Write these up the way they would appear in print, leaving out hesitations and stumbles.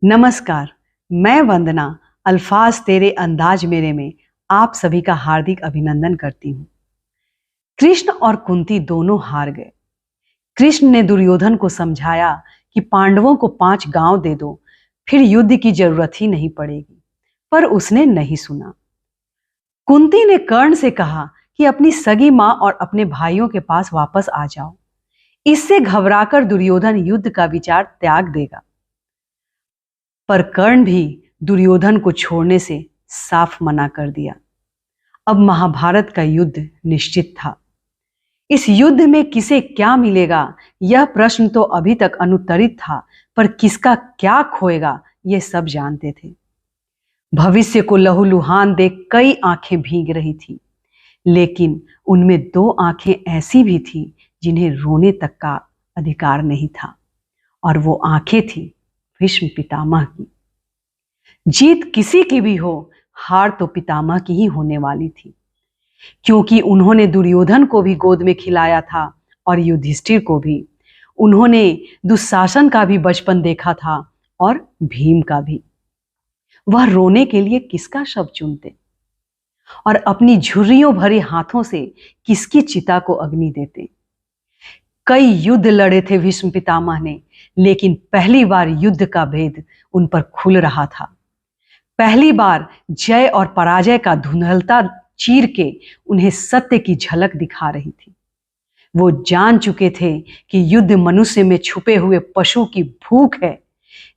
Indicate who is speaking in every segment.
Speaker 1: नमस्कार। मैं वंदना अल्फाज तेरे अंदाज मेरे में आप सभी का हार्दिक अभिनंदन करती हूँ। कृष्ण और कुंती दोनों हार गए। कृष्ण ने दुर्योधन को समझाया कि पांडवों को 5 गांव दे दो, फिर युद्ध की जरूरत ही नहीं पड़ेगी, पर उसने नहीं सुना। कुंती ने कर्ण से कहा कि अपनी सगी मां और अपने भाइयों के पास वापस आ जाओ। इससे घबराकर दुर्योधन युद्ध का विचार त्याग देगा। पर कर्ण भी दुर्योधन को छोड़ने से साफ मना कर दिया। अब महाभारत का युद्ध निश्चित था। इस युद्ध में किसे क्या मिलेगा, यह प्रश्न तो अभी तक अनुत्तरित था, पर किसका क्या खोएगा यह सब जानते थे। भविष्य को लहूलुहान देख कई आंखें भीग रही थी, लेकिन उनमें 2 आंखें ऐसी भी थी जिन्हें रोने तक का अधिकार नहीं था, और वो आंखें थी भीष्म पितामह की। जीत किसी की भी हो, हार तो पितामह की ही होने वाली थी, क्योंकि उन्होंने दुर्योधन को भी गोद में खिलाया था और युधिष्ठिर को भी। उन्होंने दुशासन का भी बचपन देखा था और भीम का भी। वह रोने के लिए किसका शब्द चुनते और अपनी झुर्रियों भरे हाथों से किसकी चिता को अग्नि देते। कई युद्ध लड़े थे भीष्म पितामह ने, लेकिन पहली बार युद्ध का भेद उन पर खुल रहा था। पहली बार जय और पराजय का धुंधलता चीर के उन्हें सत्य की झलक दिखा रही थी। वो जान चुके थे कि युद्ध मनुष्य में छुपे हुए पशु की भूख है।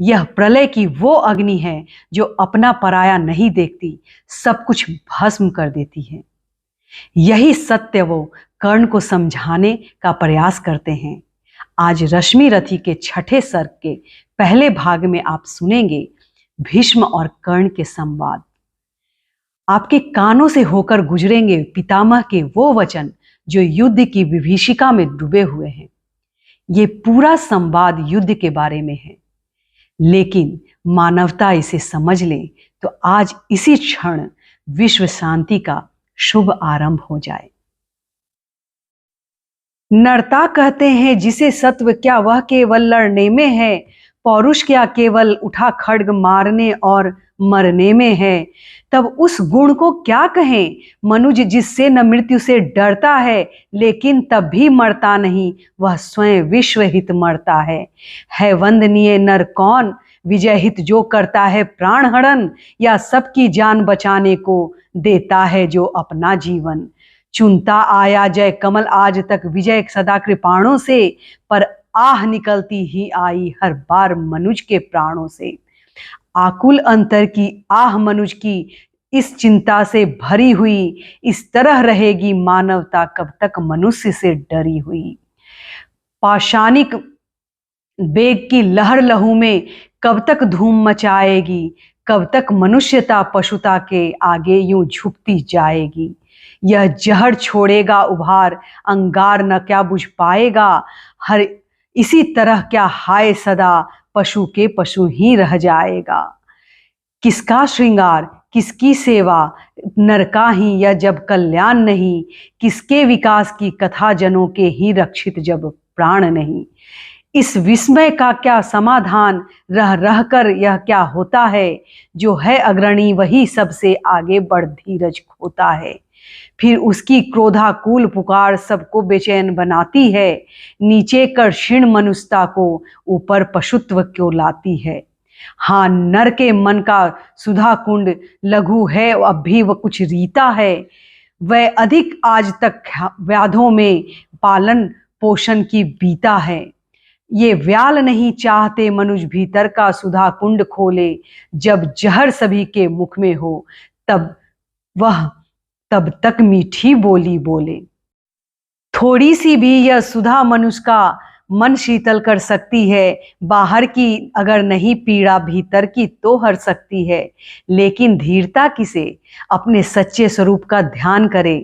Speaker 1: यह प्रलय की वो अग्नि है जो अपना पराया नहीं देखती, सब कुछ भस्म कर देती है। यही सत्य वो कर्ण को समझाने का प्रयास करते हैं। आज रश्मि रथी के 6ठे सर्ग के पहले भाग में आप सुनेंगे भीष्म और कर्ण के संवाद। आपके कानों से होकर गुजरेंगे पितामह के वो वचन जो युद्ध की विभीषिका में डूबे हुए हैं। ये पूरा संवाद युद्ध के बारे में है, लेकिन मानवता इसे समझ ले तो आज इसी क्षण विश्व शांति का शुभ आरंभ हो जाए। नरता कहते हैं जिसे सत्व, क्या वह केवल लड़ने में है? पौरुष क्या केवल उठा खड्ग मारने और मरने में है? तब उस गुण को क्या कहें मनुज जिससे न मृत्यु से डरता है, लेकिन तब भी मरता नहीं, वह स्वयं विश्व हित मरता है वंदनीय नर कौन? विजय हित जो करता है प्राण हरण, या सबकी जान बचाने को देता है जो अपना जीवन। चुनता आया जय कमल आज तक विजय सदा कृपाणों से, पर आह निकलती ही आई हर बार मनुज के प्राणों से। आकुल अंतर की आह मनुज की इस चिंता से भरी हुई, इस तरह रहेगी मानवता कब तक मनुष्य से डरी हुई। पाषाणिक वेग की लहर लहू में कब तक धूम मचाएगी, कब तक मनुष्यता पशुता के आगे यूं झुकती जाएगी। यह जहर छोड़ेगा उभार, अंगार न क्या बुझ पाएगा, हर इसी तरह क्या हाय सदा पशु के पशु ही रह जाएगा। किसका श्रृंगार किसकी सेवा, नर का ही यह जब कल्याण नहीं, किसके विकास की कथा जनों के ही रक्षित जब प्राण नहीं। इस विस्मय का क्या समाधान, रह रह कर यह क्या होता है, जो है अग्रणी वही सबसे आगे बढ़ धीरज खोता है। फिर उसकी क्रोधाकुल पुकार सबको बेचैन बनाती है, नीचे कर क्षीण मनुष्यता को ऊपर पशुत्व क्यों लाती है। हाँ, नर के मन का सुधा कुंड लघु है, अब भी वह कुछ रीता है। वह अधिक आज तक व्याधों में पालन पोषण की बीता है। ये व्याल नहीं चाहते मनुज भीतर का सुधा कुंड खोले, जब जहर सभी के मुख में हो तब वह तब तक मीठी बोली बोले। थोड़ी सी भी यह सुधा मनुष्य का मन शीतल कर सकती है, बाहर की अगर नहीं पीड़ा भीतर की तो हर सकती है। लेकिन धीरता किसे अपने सच्चे स्वरूप का ध्यान करे,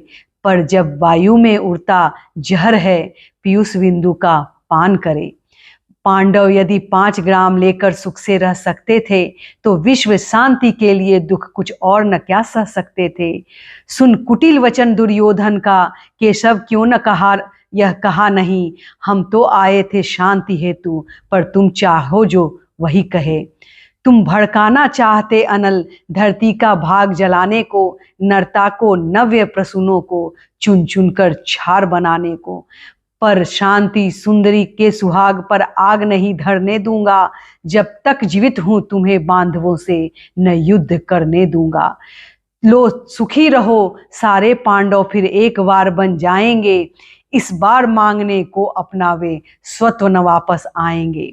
Speaker 1: पर जब वायु में उड़ता जहर है पीयूष बिंदु का पान करे। पांडव यदि 5 ग्राम लेकर सुख से रह सकते थे, तो विश्व शांति के लिए दुख कुछ और न क्या सह सकते थे। सुन कुटिल वचन दुर्योधन का, केशव क्यों न कहा यह कहा नहीं, हम तो आए थे शांति हेतु, पर तुम चाहो जो वही कहे। तुम भड़काना चाहते अनल धरती का भाग जलाने को, नरता को नव्य प्रसूनों को चुन चुन कर छार बनाने को। पर शांति सुंदरी के सुहाग पर आग नहीं धरने दूंगा, जब तक जीवित हूं तुम्हें बांधवों से न युद्ध करने दूंगा। लो सुखी रहो सारे पांडव फिर एक बार बन जाएंगे, इस बार मांगने को अपना वे स्वत्व न वापस आएंगे।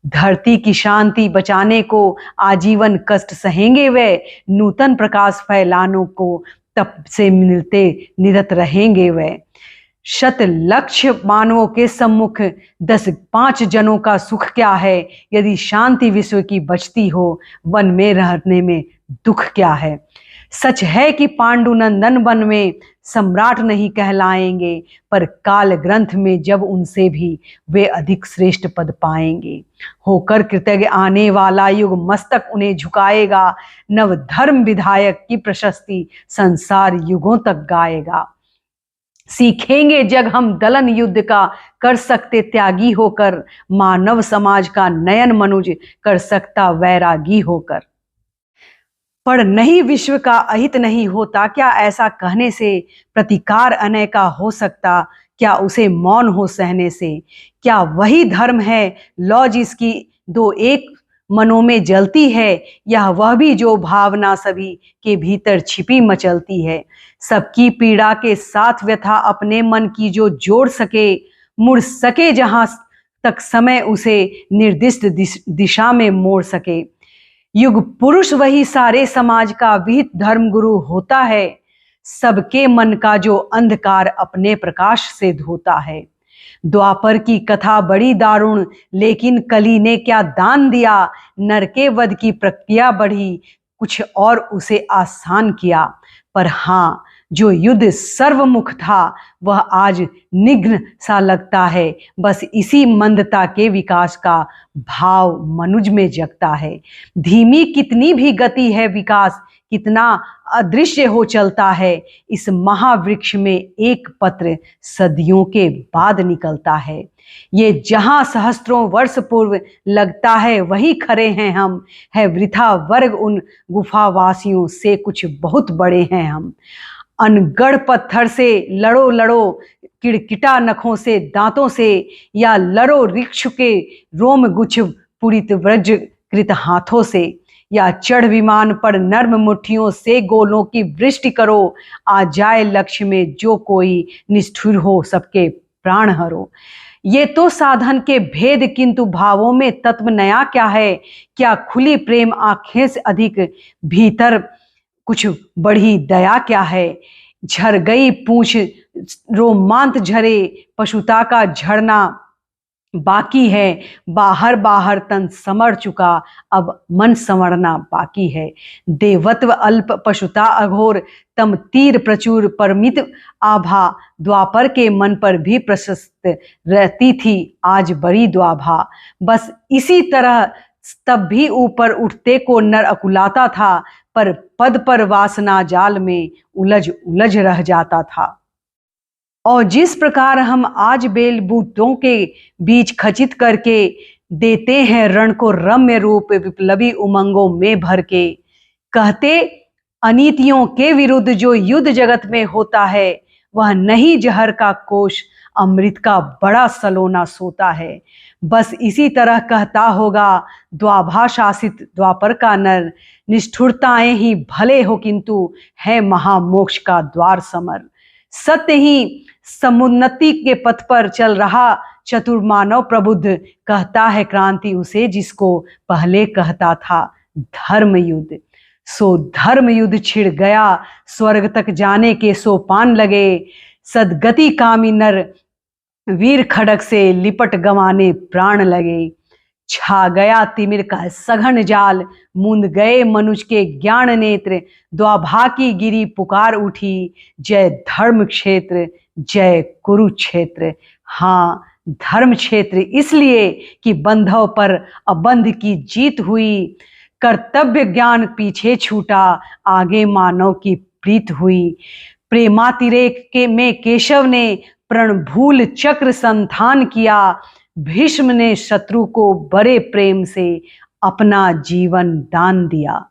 Speaker 1: धरती की शांति बचाने को आजीवन कष्ट सहेंगे वे, नूतन प्रकाश फैलानों को तप से मिलते निरत रहेंगे वे। शत लक्ष्य मानवों के सम्मुख 10-5 जनों का सुख क्या है, यदि शांति विश्व की बचती हो वन में रहने में दुख क्या है। सच है कि पांडुनंदन वन में सम्राट नहीं कहलाएंगे, पर काल ग्रंथ में जब उनसे भी वे अधिक श्रेष्ठ पद पाएंगे। होकर कृतज्ञ आने वाला युग मस्तक उन्हें झुकाएगा, नव धर्म विधायक की प्रशस्ति संसार युगों तक गाएगा। सीखेंगे जग हम दलन युद्ध का, कर सकते त्यागी होकर, मानव समाज का नयन मनुज कर सकता वैरागी होकर। पर नहीं विश्व का अहित नहीं होता, क्या ऐसा कहने से प्रतिकार अनय का हो सकता, क्या उसे मौन हो सहने से। क्या वही धर्म है लौ जिसकी दो एक मनों में जलती है, यह वह भी जो भावना सभी के भीतर छिपी मचलती है। सबकी पीड़ा के साथ व्यथा अपने मन की जो जोड़ सके, मुड़ सके जहां तक समय उसे निर्दिष्ट दिशा में मोड़ सके। युग पुरुष वही सारे समाज का विहित धर्म गुरु होता है, सबके मन का जो अंधकार अपने प्रकाश से धोता है। द्वापर की कथा बड़ी दारुण, लेकिन कली ने क्या दान दिया, नर के वध की प्रक्रिया बढ़ी, कुछ और उसे आसान किया। पर हाँ, जो युद्ध सर्वमुख था वह आज निघ्न सा लगता है, बस इसी मंदता के विकास का भाव मनुज में जगता है। धीमी कितनी भी गति है विकास, कितना अदृश्य हो चलता है, इस महावृक्ष में एक पत्र सदियों के बाद निकलता है। ये जहां सहस्त्रों वर्ष पूर्व लगता है वही खड़े हैं हम, है वृथा वर्ग उन गुफावासियों से कुछ बहुत बड़े हैं हम। अनगढ़ पत्थर से लड़ो लड़ो किड़किटा नखों से दांतों से, या लड़ो वृक्ष के रोम गुच्छ पुरित व्रज कृत हाथों से, या चढ़ विमान पर नर्म मुट्ठियों से गोलों की वृष्टि करो, आ जाए लक्ष्य में जो कोई निष्ठुर हो सबके प्राण हरो। ये तो साधन के भेद, किंतु भावों में तत्व नया क्या है। क्या खुली प्रेम आंखें से अधिक भीतर कुछ बढ़ी दया क्या है। झर गई पूंछ रोमांत झरे, पशुता का झरना बाकी है, बाहर बाहर तन समर चुका, अब मन संवरना बाकी है। देवत्व अल्प पशुता अघोर, तम तीर प्रचुर परमित आभा, द्वापर के मन पर भी प्रशस्त रहती थी आज बड़ी द्वाभा। बस इसी तरह तब भी ऊपर उठते को नर अकुलाता था, पर पद पर वासना जाल में उलझ उलझ रह जाता था। और जिस प्रकार हम आज बेल बूटों के बीच खचित करके देते हैं रण को रम्य रूप विप्लवी उमंगों में भर के, कहते अनीतियों के विरुद्ध जो युद्ध जगत में होता है, वह नहीं जहर का कोश अमृत का बड़ा सलोना सोता है। बस इसी तरह कहता होगा द्वाभा शासित द्वापर का नर, निष्ठुरताएं ही भले हो किंतु है महामोक्ष का द्वार समर। सत्य ही समुन्नति के पथ पर चल रहा चतुर मानव प्रबुद्ध, कहता है क्रांति उसे जिसको पहले कहता था धर्म युद्ध। सो धर्म युद्ध छिड़ गया, स्वर्ग तक जाने के सोपान लगे, सदगति कामी नर वीर खड़ग से लिपट गंवाने प्राण लगे। छा गया तिमिर का सघन जाल, मूंद गए मनुज के ज्ञान नेत्र, द्वाभा की गिरी पुकार उठी, जय धर्म क्षेत्र जय कुरुक्षेत्र। हाँ, धर्म क्षेत्र इसलिए कि बंधव पर अबंध की जीत हुई, कर्तव्य ज्ञान पीछे छूटा, आगे मानव की प्रीत हुई। प्रेमातिरेक के में केशव ने प्रणभूल चक्र संधान किया, भीष्म ने शत्रु को बड़े प्रेम से अपना जीवन दान दिया।